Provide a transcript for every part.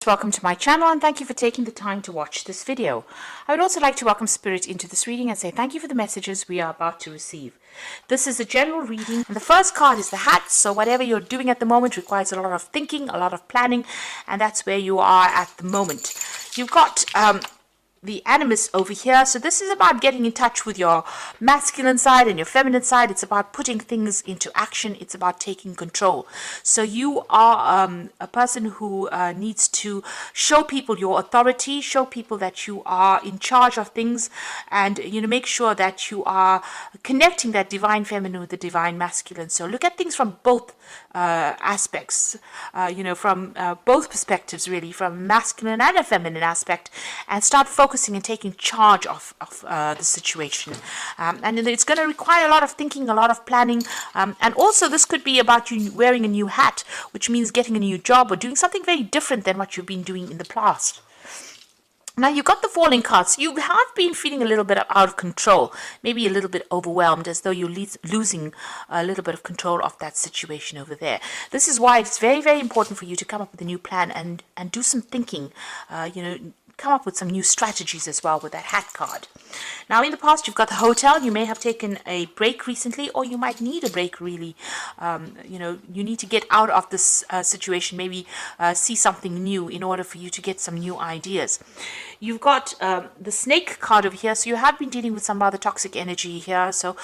Welcome to my channel and thank you for taking the time to watch this video. I would also like to welcome Spirit into this reading and say thank you for the messages we are about to receive. This is a general reading and the first card is the hat, so whatever you're doing at the moment requires a lot of thinking, a lot of planning, and that's where you are at the moment. You've got the animus over here, so this is about getting in touch with your masculine side and your feminine side. It's about putting things into action. It's about taking control. So you are a person who needs to show people your authority, show people that you are in charge of things, and make sure that you are connecting that divine feminine with the divine masculine. So look at things from both aspects, from both perspectives, really, from masculine and a feminine aspect, and start focusing and taking charge of the situation. And it's going to require a lot of thinking, a lot of planning, and also this could be about you wearing a new hat, which means getting a new job or doing something very different than what you've been doing in the past. Now you've got the falling cards. You have been feeling a little bit out of control, maybe a little bit overwhelmed, as though you're losing a little bit of control of that situation over there. This is why it's very, very important for you to come up with a new plan and do some thinking, come up with some new strategies as well with that hat card. Now in the past you've got the hotel. You may have taken a break recently, or you might need a break really. You need to get out of this situation, maybe see something new in order for you to get some new ideas. You've got the snake card over here, so you have been dealing with some rather toxic energy here. So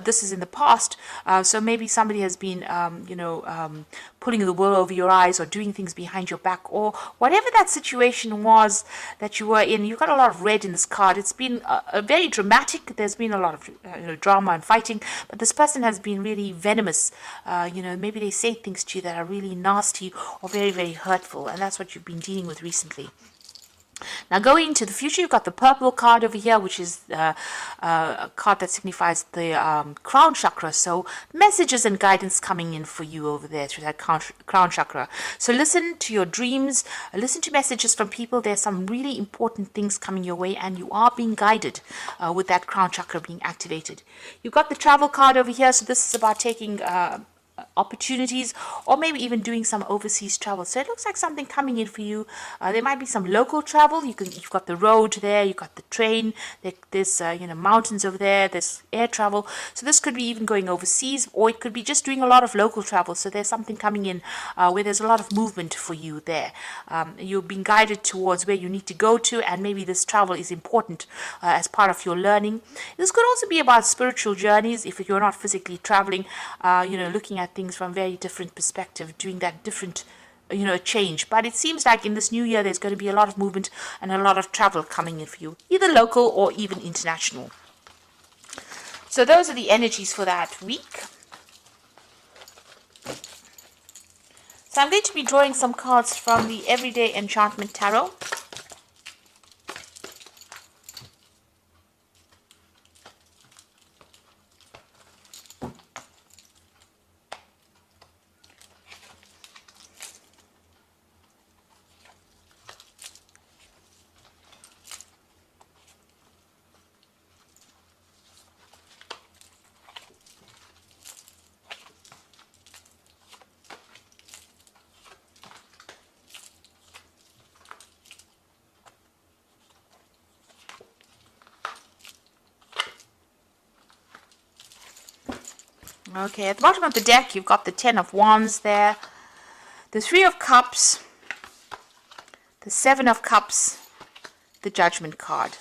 this is in the past, so maybe somebody has been pulling the wool over your eyes or doing things behind your back, or whatever that situation was that you were in. You've got a lot of red in this card. It's been a very dramatic. There's been a lot of drama and fighting, but this person has been really venomous. Maybe they say things to you that are really nasty or very, very hurtful, and that's what you've been dealing with recently. Now going into the future, you've got the purple card over here, which is a card that signifies the crown chakra. So messages and guidance coming in for you over there through that crown chakra. So listen to your dreams, listen to messages from people. There's some really important things coming your way, and you are being guided with that crown chakra being activated. You've got the travel card over here. So this is about taking opportunities, or maybe even doing some overseas travel. So it looks like something coming in for you. There might be some local travel. You've got the road there, you've got the train, there's mountains over there, there's air travel. So this could be even going overseas, or it could be just doing a lot of local travel. So there's something coming in where there's a lot of movement for you there. You're being guided towards where you need to go to, and maybe this travel is important as part of your learning. This could also be about spiritual journeys if you're not physically traveling, looking at things from very different perspective, doing that different change. But it seems like in this new year there's going to be a lot of movement and a lot of travel coming in for you, either local or even international. So those are the energies for that week. So I'm going to be drawing some cards from the Everyday Enchantment Tarot. Okay, at the bottom of the deck, you've got the Ten of Wands there, the Three of Cups, the Seven of Cups, the Judgment card,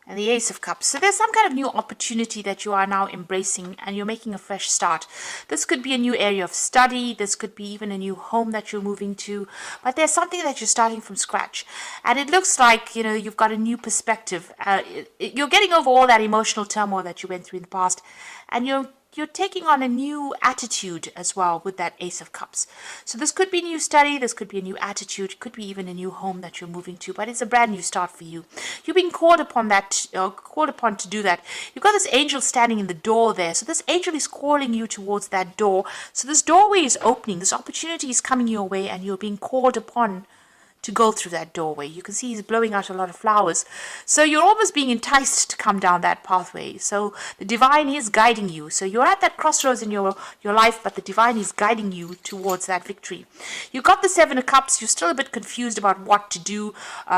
and the Ace of Cups. So there's some kind of new opportunity that you are now embracing, and you're making a fresh start. This could be a new area of study. This could be even a new home that you're moving to. But there's something that you're starting from scratch. And it looks like, you've got a new perspective. You're getting over all that emotional turmoil that you went through in the past. And you're taking on a new attitude as well with that Ace of Cups. So this could be a new study, this could be a new attitude, could be even a new home that you're moving to, but it's a brand new start for you. You're being called upon to do that. You've got this angel standing in the door there. So this angel is calling you towards that door. So this doorway is opening, this opportunity is coming your way, and you're being called upon to go through that doorway. You can see he's blowing out a lot of flowers. So you're almost being enticed to come down that pathway. So the divine is guiding you. So you're at that crossroads in your life, but the divine is guiding you towards that victory. You got the Seven of Cups. You're still a bit confused about what to do.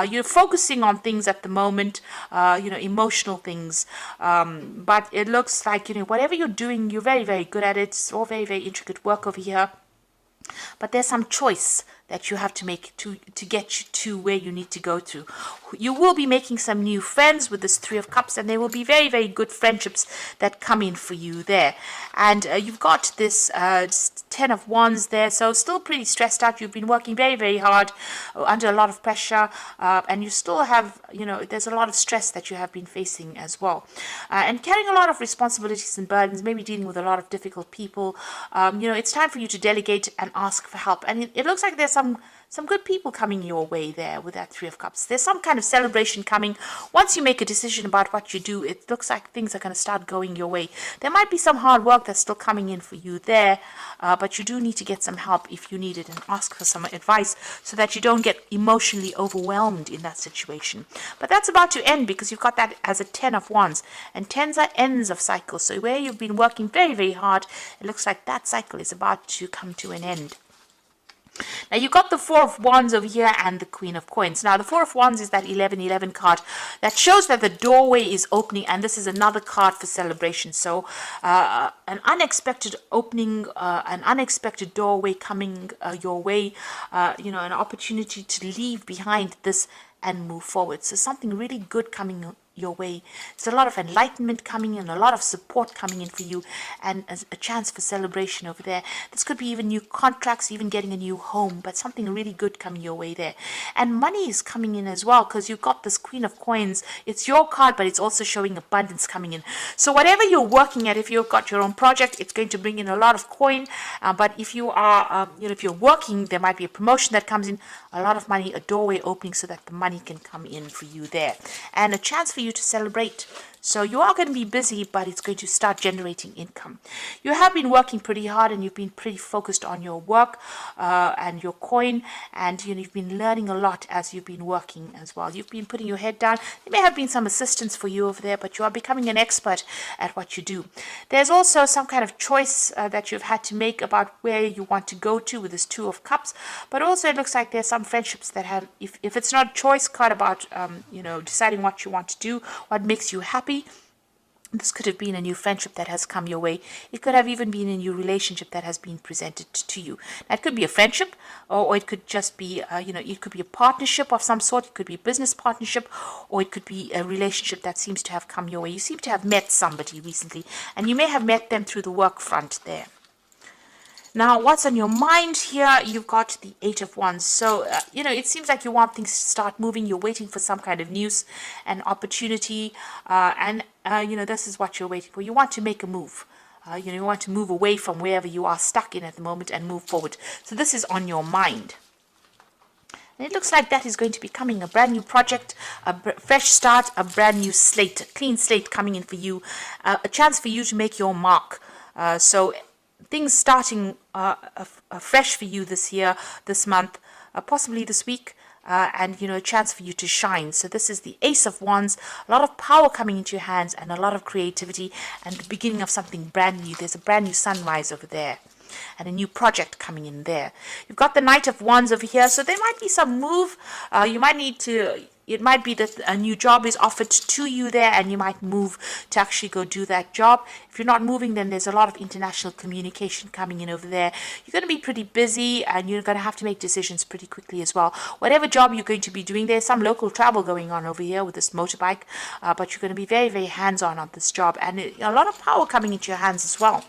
You're focusing on things at the moment, emotional things. But it looks like, whatever you're doing, you're very, very good at it. It's all very, very intricate work over here. But there's some choice that you have to make to get you to where you need to go to. You will be making some new friends with this Three of Cups, and there will be very, very good friendships that come in for you there. And you've got this Ten of Wands there, so still pretty stressed out. You've been working very, very hard under a lot of pressure, and you still have, there's a lot of stress that you have been facing as well. And carrying a lot of responsibilities and burdens, maybe dealing with a lot of difficult people. It's time for you to delegate and ask for help. And it looks like there's some good people coming your way there with that Three of Cups. There's some kind of celebration coming. Once you make a decision about what you do, it looks like things are going to start going your way. There might be some hard work that's still coming in for you there, but you do need to get some help if you need it and ask for some advice so that you don't get emotionally overwhelmed in that situation. But that's about to end because you've got that as a Ten of Wands, and tens are ends of cycles. So where you've been working very, very hard, it looks like that cycle is about to come to an end. Now you got the Four of Wands over here and the Queen of Coins. Now the Four of Wands is that 1111 card that shows that the doorway is opening, and this is another card for celebration. So an unexpected opening, an unexpected doorway coming your way, an opportunity to leave behind this and move forward. So something really good coming your way. There's a lot of enlightenment coming in, a lot of support coming in for you, and a chance for celebration over there. This could be even new contracts, even getting a new home, but something really good coming your way there. And money is coming in as well because you've got this Queen of Coins. It's your card, but it's also showing abundance coming in. So whatever you're working at, if you've got your own project, it's going to bring in a lot of coin. But if you are, if you're working, there might be a promotion that comes in, a lot of money, a doorway opening so that the money can come in for you there, and a chance for you to celebrate. So you are going to be busy, but it's going to start generating income. You have been working pretty hard, and you've been pretty focused on your work and your coin, and you've been learning a lot as you've been working as well. You've been putting your head down. There may have been some assistance for you over there, but you are becoming an expert at what you do. There's also some kind of choice that you've had to make about where you want to go to with this Two of Cups, but also it looks like there's some friendships that have, if it's not a choice card about deciding what you want to do, what makes you happy, this could have been a new friendship that has come your way. It could have even been a new relationship that has been presented to you. Now, it could be a friendship, or it could just be, it could be a partnership of some sort. It could be a business partnership, or it could be a relationship that seems to have come your way. You seem to have met somebody recently, and you may have met them through the work front there. Now, what's on your mind here? You've got the Eight of Wands. So, it seems like you want things to start moving. You're waiting for some kind of news and opportunity. This is what you're waiting for. You want to make a move. You want to move away from wherever you are stuck in at the moment and move forward. So this is on your mind. And it looks like that is going to be coming. A brand new project, a fresh start, a brand new slate, a clean slate coming in for you. A chance for you to make your mark. So things starting fresh for you this year, this month, possibly this week, and a chance for you to shine. So this is the Ace of Wands, a lot of power coming into your hands and a lot of creativity and the beginning of something brand new. There's a brand new sunrise over there and a new project coming in there. You've got the Knight of Wands over here, so there might be some move. You might need to, it might be that a new job is offered to you there, and you might move to actually go do that job. If you're not moving, then there's a lot of international communication coming in over there. You're going to be pretty busy, and you're going to have to make decisions pretty quickly as well. Whatever job you're going to be doing, there's some local travel going on over here with this motorbike, but you're going to be very, very hands-on on this job, and a lot of power coming into your hands as well.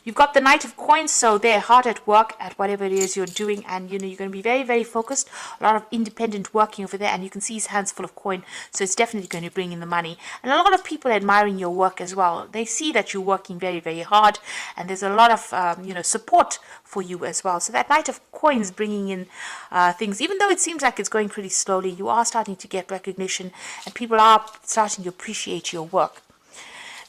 You've got the Knight of Coins, so they're hard at work at whatever it is you're doing, and you're going to be very, very focused. A lot of independent working over there, and you can see his hands full of coin, so it's definitely going to bring in the money. And a lot of people admiring your work as well. They see that you're working very, very hard, and there's a lot of support for you as well. So that Knight of Coins bringing in things, even though it seems like it's going pretty slowly, you are starting to get recognition, and people are starting to appreciate your work.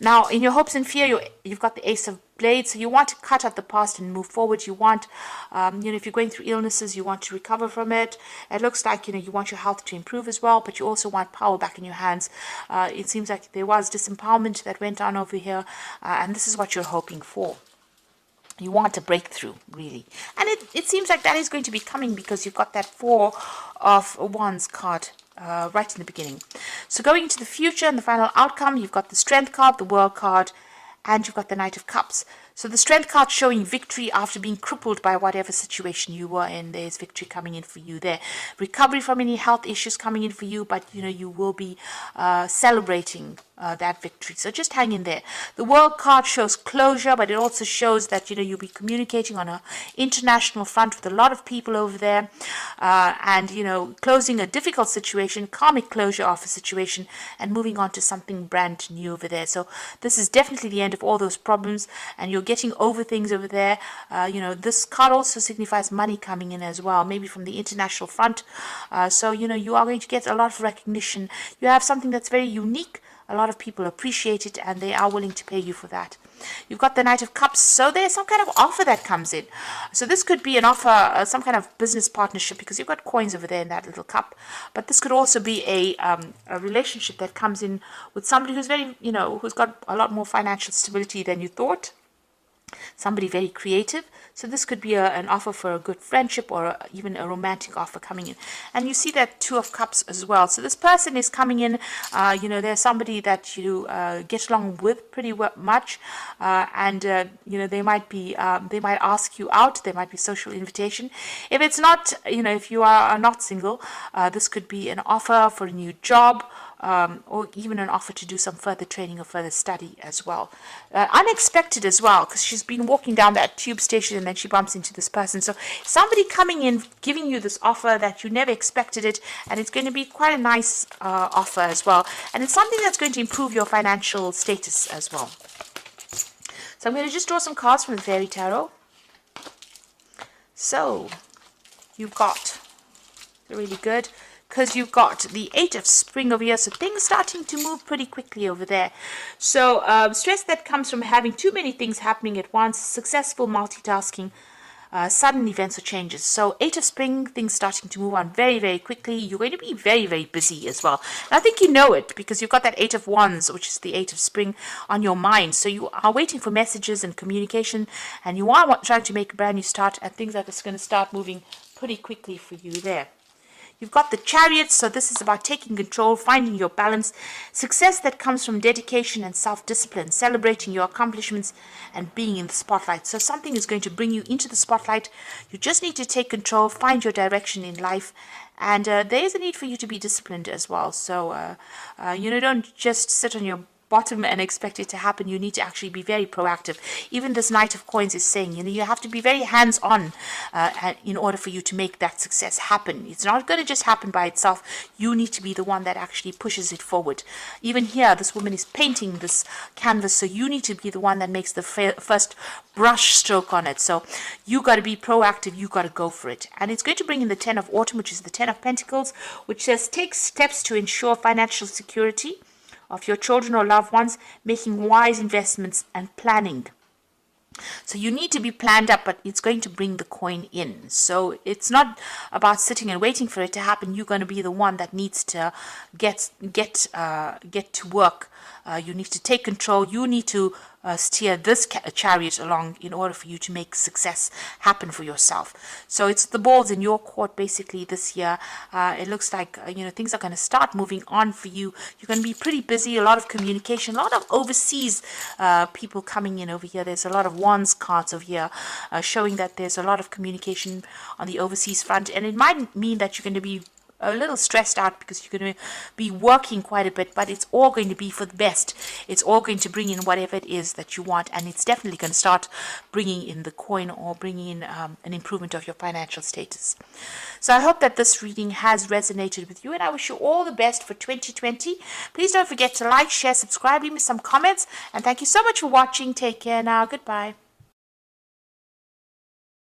Now, in your hopes and fear, you've got the Ace of Blades, so you want to cut out the past and move forward. You want, if you're going through illnesses, you want to recover from it. It looks like, you want your health to improve as well, but you also want power back in your hands. It seems like there was disempowerment that went on over here, and this is what you're hoping for. You want a breakthrough, really. And it seems like that is going to be coming because you've got that Four of Wands card right in the beginning. So going into the future and the final outcome, you've got the Strength card, the World card, and you've got the Knight of Cups. So the Strength card showing victory after being crippled by whatever situation you were in. There's victory coming in for you there. Recovery from any health issues coming in for you, but you will be celebrating that victory. So just hang in there. The World card shows closure, but it also shows that you'll be communicating on an international front with a lot of people over there, and closing a difficult situation, karmic closure of a situation, and moving on to something brand new over there. So this is definitely the end of all those problems, and you're getting over things over there. This card also signifies money coming in as well, maybe from the international front. So you are going to get a lot of recognition. You have something that's very unique. A lot of people appreciate it, and they are willing to pay you for that. You've got the Knight of Cups, so there's some kind of offer that comes in. So this could be an offer, some kind of business partnership, because you've got coins over there in that little cup. But this could also be a relationship that comes in with somebody who's very, who's got a lot more financial stability than you thought. Somebody very creative. So this could be an offer for a good friendship, or even a romantic offer coming in. And you see that Two of Cups as well. So this person is coming in, there's somebody that you get along with pretty much, and they might ask you out. There might be social invitation. If it's not, if you are not single, this could be an offer for a new job, or even an offer to do some further training or further study as well. Unexpected as well, because she's been walking down that tube station and then she bumps into this person. So somebody coming in, giving you this offer that you never expected it, and it's going to be quite a nice offer as well. And it's something that's going to improve your financial status as well. So I'm going to just draw some cards from the Fairy Tarot. So you've got really good, because you've got the Eight of Spring over here, so things starting to move pretty quickly over there. So stress that comes from having too many things happening at once, successful multitasking, sudden events or changes. So Eight of Spring, things starting to move on very, very quickly. You're going to be very, very busy as well. And I think you know it, because you've got that Eight of Wands, which is the Eight of Spring, on your mind. So you are waiting for messages and communication, and you are trying to make a brand new start, and things are just going to start moving pretty quickly for you there. You've got the Chariot, so this is about taking control, finding your balance, success that comes from dedication and self-discipline, celebrating your accomplishments and being in the spotlight. So something is going to bring you into the spotlight. You just need to take control, find your direction in life, and there is a need for you to be disciplined as well. So, don't just sit on your bottom and expect it to happen. You need to actually be very proactive. Even this Knight of Coins is saying, you have to be very hands-on in order for you to make that success happen. It's not going to just happen by itself. You need to be the one that actually pushes it forward. Even here, this woman is painting this canvas, so you need to be the one that makes the first brush stroke on it. So you got to be proactive. You got to go for it. And it's going to bring in the Ten of Autumn, which is the Ten of Pentacles, which says take steps to ensure financial security of your children or loved ones, making wise investments and planning. So you need to be planned up, but it's going to bring the coin in. So it's not about sitting and waiting for it to happen. You're going to be the one that needs to get to work. You need to take control. You need to steer this chariot along in order for you to make success happen for yourself. So it's the balls in your court basically this year. It looks like things are going to start moving on for you. You're going to be pretty busy, a lot of communication, a lot of overseas people coming in over here. There's a lot of Wands cards over here showing that there's a lot of communication on the overseas front, and it might mean that you're going to be a little stressed out because you're going to be working quite a bit, but it's all going to be for the best. It's all going to bring in whatever it is that you want, and it's definitely going to start bringing in the coin or bringing in an improvement of your financial status. So I hope that this reading has resonated with you, and I wish you all the best for 2020. Please don't forget to like, share, subscribe, leave me some comments, and thank you so much for watching. Take care now. Goodbye.